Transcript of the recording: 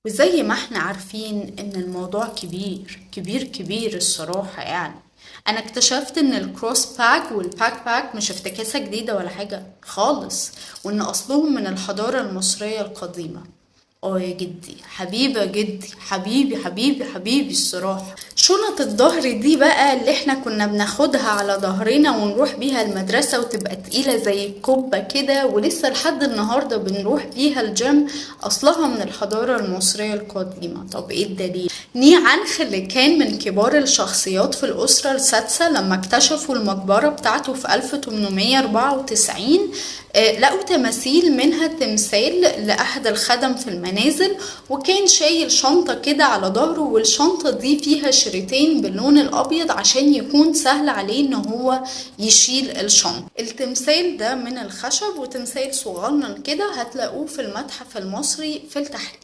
وزي ما احنا عارفين ان الموضوع كبير كبير كبير الصراحة يعني. انا اكتشفت ان الكروس باك والباك باك مش افتكاسة جديدة ولا حاجة خالص، وان اصلهم من الحضارة المصرية القديمة. اه يا جدي، حبيبة جدي، حبيبي حبيبي حبيبي الصراحة. شنط الظهر دي بقى اللي احنا كنا بناخدها على ظهرنا ونروح بيها المدرسة وتبقى تقيلة زي الكوبة كده، ولسه لحد النهاردة بنروح بيها الجيم، اصلها من الحضارة المصرية القديمة. طب ايه الدليل؟ ني عنخ اللي كان من كبار الشخصيات في الأسرة السادسة، لما اكتشفوا المقبرة بتاعته في 1894 لقوا تماثيل، منها تمثال لأحد الخدم في المنازل، وكان شايل شنطة كده على ظهره، والشنطة دي فيها شريطين باللون الأبيض عشان يكون سهل عليه إن هو يشيل الشنطة. التمثال ده من الخشب، وتمثال صغنن كده هتلاقوه في المتحف المصري في التحرير.